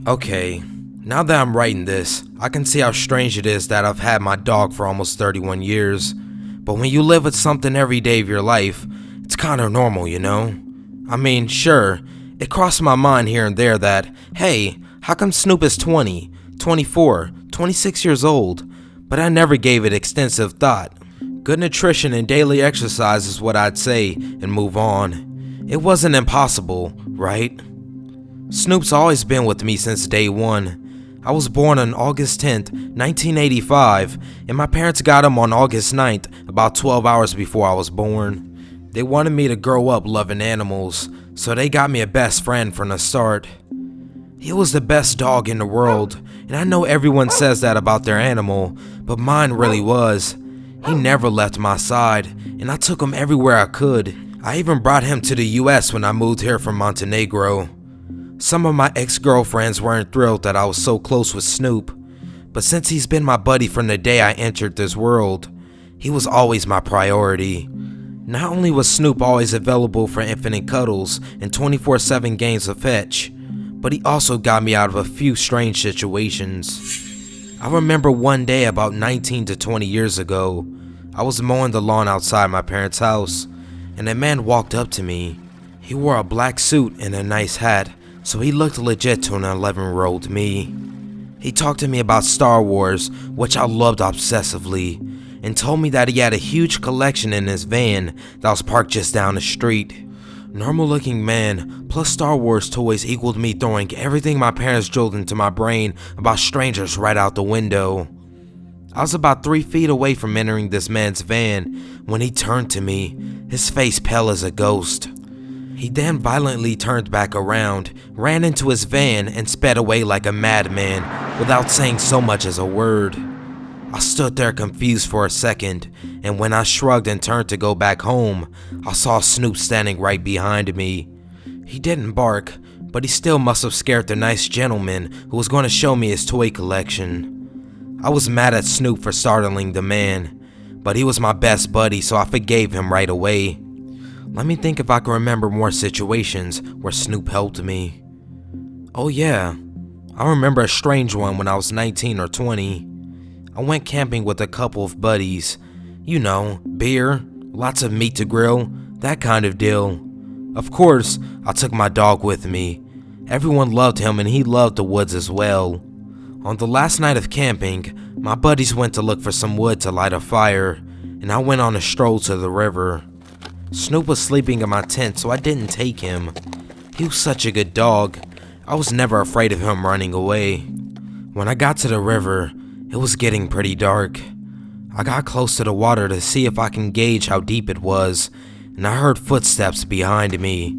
Okay, now that I'm writing this, I can see how strange it is that I've had my dog for almost 31 years. But when you live with something every day of your life, it's kinda normal, you know? I mean, sure, it crossed my mind here and there that, hey, how come Snoop is 20, 24, 26 years old? But I never gave it extensive thought. Good nutrition and daily exercise is what I'd say and move on. It wasn't impossible, right? Snoop's always been with me since day one. I was born on August 10th, 1985, and my parents got him on August 9th, about 12 hours before I was born. They wanted me to grow up loving animals, so they got me a best friend from the start. He was the best dog in the world, and I know everyone says that about their animal, but mine really was. He never left my side, and I took him everywhere I could. I even brought him to the US when I moved here from Montenegro. Some of my ex-girlfriends weren't thrilled that I was so close with Snoop, but since he's been my buddy from the day I entered this world, he was always my priority. Not only was Snoop always available for infinite cuddles and 24/7 games of fetch, but he also got me out of a few strange situations. I remember one day about 19 to 20 years ago, I was mowing the lawn outside my parents' house, and a man walked up to me. He wore a black suit and a nice hat, so he looked legit to an 11-year-old me. He talked to me about Star Wars, which I loved obsessively, and told me that he had a huge collection in his van that was parked just down the street. Normal looking man plus Star Wars toys equaled me throwing everything my parents drilled into my brain about strangers right out the window. I was about 3 feet away from entering this man's van when he turned to me, his face pale as a ghost. He then violently turned back around, ran into his van, and sped away like a madman without saying so much as a word. I stood there confused for a second, and when I shrugged and turned to go back home, I saw Snoop standing right behind me. He didn't bark, but he still must have scared the nice gentleman who was going to show me his toy collection. I was mad at Snoop for startling the man, but he was my best buddy, so I forgave him right away. Let me think if I can remember more situations where Snoop helped me. Oh yeah, I remember a strange one when I was 19 or 20. I went camping with a couple of buddies. You know, beer, lots of meat to grill, that kind of deal. Of course, I took my dog with me. Everyone loved him and he loved the woods as well. On the last night of camping, my buddies went to look for some wood to light a fire, and I went on a stroll to the river. Snoop was sleeping in my tent, so I didn't take him. He was such a good dog. I was never afraid of him running away. When I got to the river, it was getting pretty dark. I got close to the water to see if I can gauge how deep it was, and I heard footsteps behind me.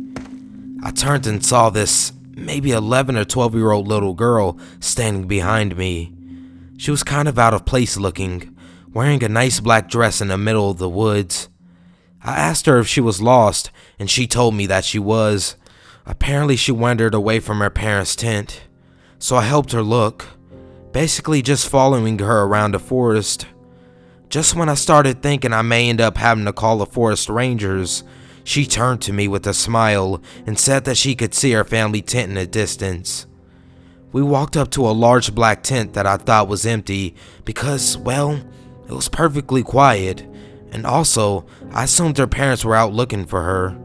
I turned and saw this maybe 11 or 12-year-old little girl standing behind me. She was kind of out of place looking, wearing a nice black dress in the middle of the woods. I asked her if she was lost, and she told me that she was. Apparently she wandered away from her parents' tent, so I helped her look, basically just following her around the forest. Just when I started thinking I may end up having to call the forest rangers, she turned to me with a smile and said that she could see her family tent in the distance. We walked up to a large black tent that I thought was empty because, well, it was perfectly quiet. And also, I assumed her parents were out looking for her.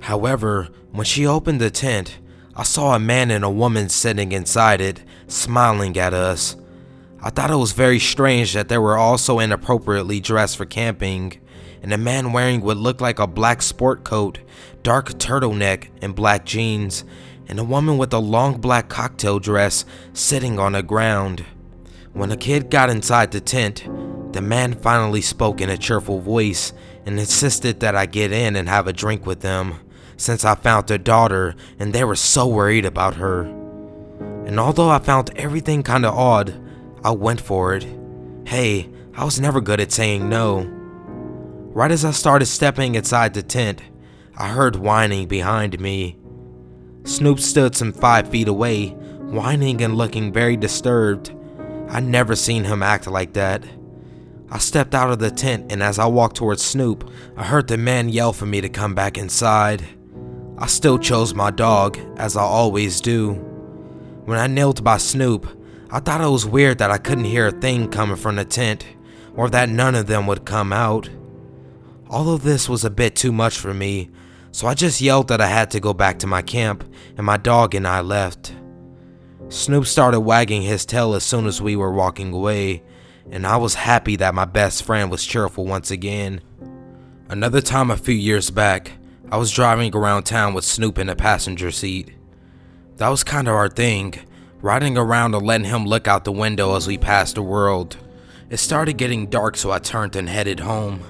However, when she opened the tent, I saw a man and a woman sitting inside it, smiling at us. I thought it was very strange that they were all so inappropriately dressed for camping, and a man wearing what looked like a black sport coat, dark turtleneck, and black jeans, and a woman with a long black cocktail dress sitting on the ground. When a kid got inside the tent, the man finally spoke in a cheerful voice and insisted that I get in and have a drink with them, since I found their daughter and they were so worried about her. And although I found everything kinda odd, I went for it. Hey, I was never good at saying no. Right as I started stepping inside the tent, I heard whining behind me. Snoop stood some 5 feet away, whining and looking very disturbed. I'd never seen him act like that. I stepped out of the tent, and as I walked towards Snoop, I heard the man yell for me to come back inside. I still chose my dog, as I always do. When I knelt by Snoop, I thought it was weird that I couldn't hear a thing coming from the tent, or that none of them would come out. All of this was a bit too much for me, so I just yelled that I had to go back to my camp, and my dog and I left. Snoop started wagging his tail as soon as we were walking away, and I was happy that my best friend was cheerful once again. Another time a few years back, I was driving around town with Snoop in the passenger seat. That was kinda our thing, riding around and letting him look out the window as we passed the world. It started getting dark, so I turned and headed home.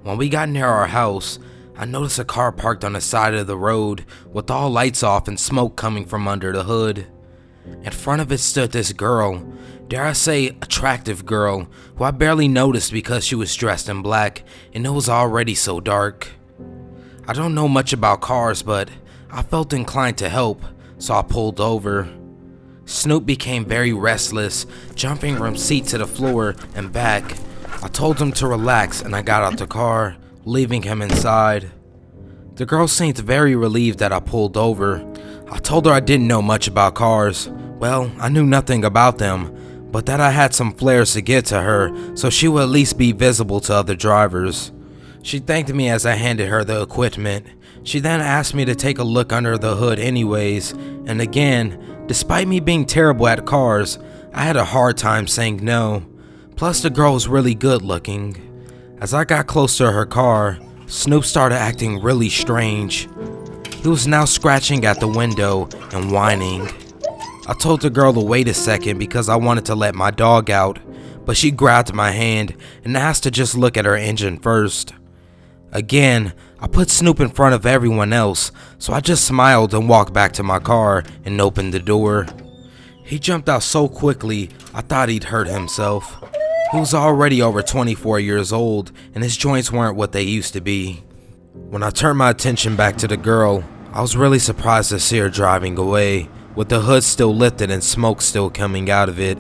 When we got near our house, I noticed a car parked on the side of the road with all lights off and smoke coming from under the hood. In front of it stood this girl, dare I say attractive girl, who I barely noticed because she was dressed in black and it was already so dark. I don't know much about cars, but I felt inclined to help, so I pulled over. Snoop became very restless, jumping from seat to the floor and back. I told him to relax and I got out the car, leaving him inside. The girl seemed very relieved that I pulled over. I told her I didn't know much about cars. Well, I knew nothing about them, but that I had some flares to get to her so she would at least be visible to other drivers. She thanked me as I handed her the equipment. She then asked me to take a look under the hood anyways, and again, despite me being terrible at cars, I had a hard time saying no. Plus the girl was really good looking. As I got close to her car, Snoop started acting really strange. He was now scratching at the window and whining. I told the girl to wait a second because I wanted to let my dog out, but she grabbed my hand and asked to just look at her engine first. Again, I put Snoop in front of everyone else, so I just smiled and walked back to my car and opened the door. He jumped out so quickly, I thought he'd hurt himself. He was already over 24 years old, and his joints weren't what they used to be. When I turned my attention back to the girl, I was really surprised to see her driving away, with the hood still lifted and smoke still coming out of it.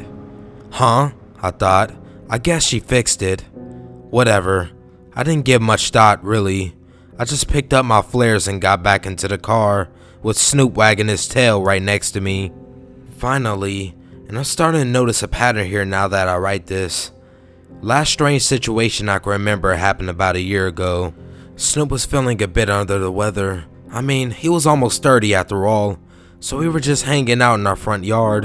Huh? I thought. I guess she fixed it. Whatever. I didn't give much thought, really. I just picked up my flares and got back into the car, with Snoop wagging his tail right next to me. Finally, and I'm starting to notice a pattern here now that I write this. Last strange situation I can remember happened about a year ago. Snoop was feeling a bit under the weather. I mean, he was almost 30 after all, so we were just hanging out in our front yard.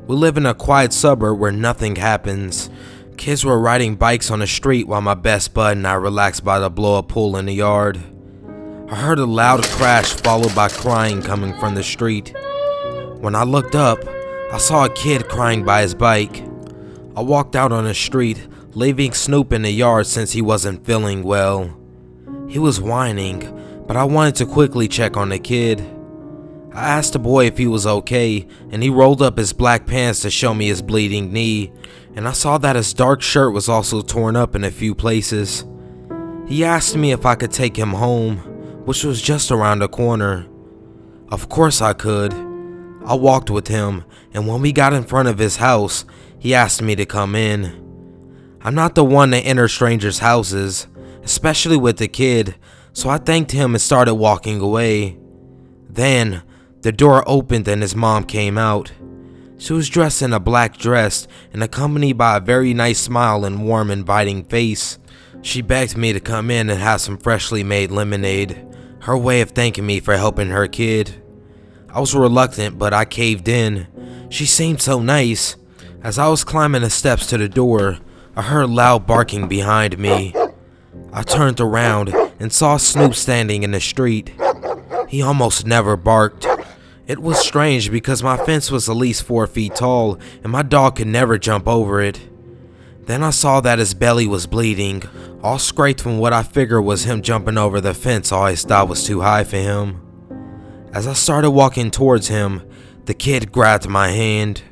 We live in a quiet suburb where nothing happens. Kids were riding bikes on the street while my best bud and I relaxed by the blow-up pool in the yard. I heard a loud crash followed by crying coming from the street. When I looked up, I saw a kid crying by his bike. I walked out on the street, leaving Snoop in the yard since he wasn't feeling well. He was whining, but I wanted to quickly check on the kid. I asked the boy if he was okay, and he rolled up his black pants to show me his bleeding knee, and I saw that his dark shirt was also torn up in a few places. He asked me if I could take him home, which was just around the corner. Of course I could. I walked with him, and when we got in front of his house, he asked me to come in. I'm not the one to enter strangers' houses, especially with the kid, so I thanked him and started walking away. Then, the door opened and his mom came out. She was dressed in a black dress and accompanied by a very nice smile and warm, inviting face. She begged me to come in and have some freshly made lemonade, her way of thanking me for helping her kid. I was reluctant, but I caved in. She seemed so nice. As I was climbing the steps to the door, I heard loud barking behind me. I turned around and saw Snoop standing in the street. He almost never barked. It was strange because my fence was at least 4 feet tall and my dog could never jump over it. Then I saw that his belly was bleeding, all scraped from what I figured was him jumping over the fence I always thought was too high for him. As I started walking towards him, the kid grabbed my hand.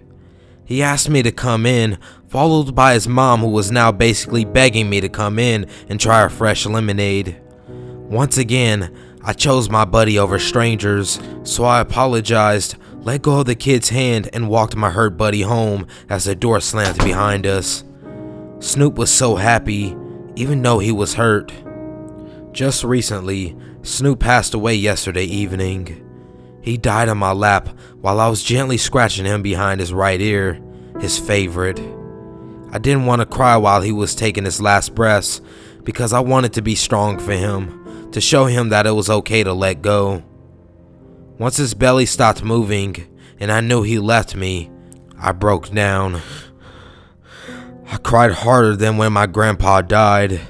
He asked me to come in, followed by his mom, who was now basically begging me to come in and try a fresh lemonade. Once again, I chose my buddy over strangers, so I apologized, let go of the kid's hand, and walked my hurt buddy home as the door slammed behind us. Snoop was so happy, even though he was hurt. Just recently, Snoop passed away yesterday evening. He died on my lap while I was gently scratching him behind his right ear, his favorite. I didn't want to cry while he was taking his last breaths because I wanted to be strong for him, to show him that it was okay to let go. Once his belly stopped moving and I knew he left me, I broke down. I cried harder than when my grandpa died,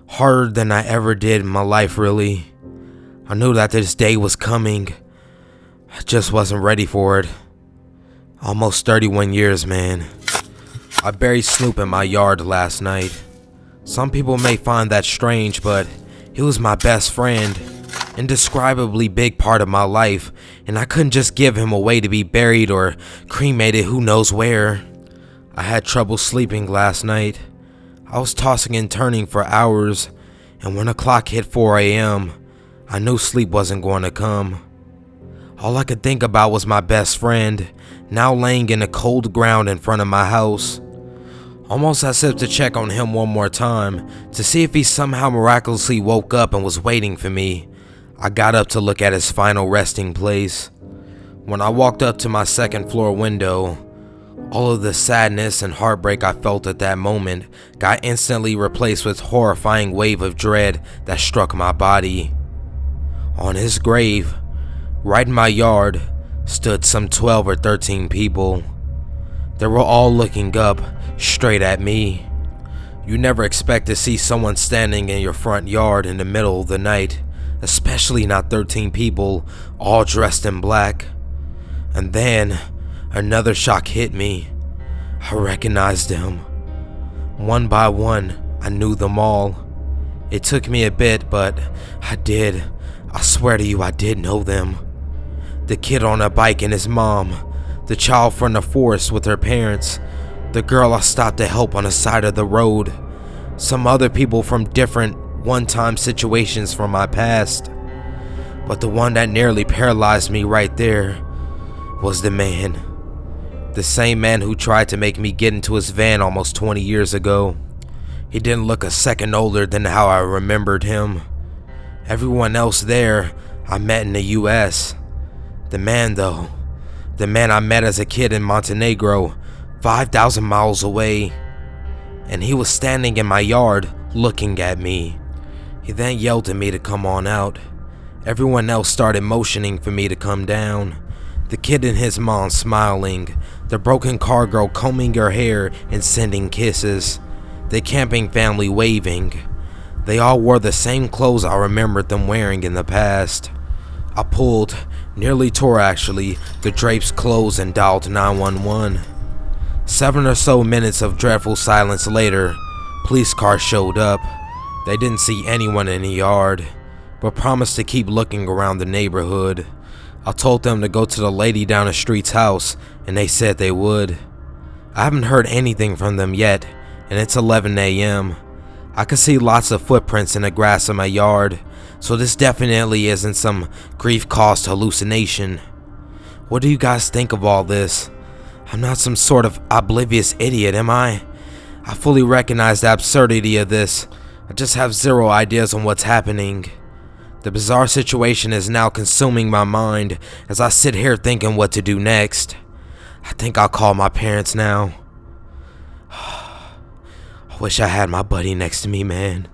harder than I ever did in my life, really. I knew that this day was coming. I just wasn't ready for it. Almost 31 years, man. I buried Snoop in my yard last night. Some people may find that strange, but he was my best friend, indescribably big part of my life, and I couldn't just give him away to be buried or cremated who knows where. I had trouble sleeping last night. I was tossing and turning for hours, and when the clock hit 4 a.m., I knew sleep wasn't going to come. All I could think about was my best friend, now laying in the cold ground in front of my house. Almost as if to check on him one more time, to see if he somehow miraculously woke up and was waiting for me, I got up to look at his final resting place. When I walked up to my second floor window, all of the sadness and heartbreak I felt at that moment got instantly replaced with a horrifying wave of dread that struck my body. On his grave, right in my yard, stood some 12 or 13 people. They were all looking up, straight at me. You never expect to see someone standing in your front yard in the middle of the night, especially not 13 people, all dressed in black. And then, another shock hit me. I recognized them. One by one, I knew them all. It took me a bit, but I did. I swear to you, I did know them. The kid on a bike and his mom, the child from the forest with her parents, the girl I stopped to help on the side of the road, some other people from different one-time situations from my past. But the one that nearly paralyzed me right there was the man. The same man who tried to make me get into his van almost 20 years ago. He didn't look a second older than how I remembered him. Everyone else there I met in the US. The man though, the man I met as a kid in Montenegro, 5,000 miles away. And he was standing in my yard looking at me. He then yelled at me to come on out. Everyone else started motioning for me to come down. The kid and his mom smiling, the broken car girl combing her hair and sending kisses, the camping family waving. They all wore the same clothes I remembered them wearing in the past. I pulled, nearly tore actually, the drapes closed and dialed 911. 7 or so minutes of dreadful silence later, police cars showed up. They didn't see anyone in the yard, but promised to keep looking around the neighborhood. I told them to go to the lady down the street's house, and they said they would. I haven't heard anything from them yet, and it's 11 a.m. I can see lots of footprints in the grass in my yard, so this definitely isn't some grief-caused hallucination. What do you guys think of all this? I'm not some sort of oblivious idiot, am I? I fully recognize the absurdity of this. I just have zero ideas on what's happening. The bizarre situation is now consuming my mind as I sit here thinking what to do next. I think I'll call my parents now. I wish I had my buddy next to me, man.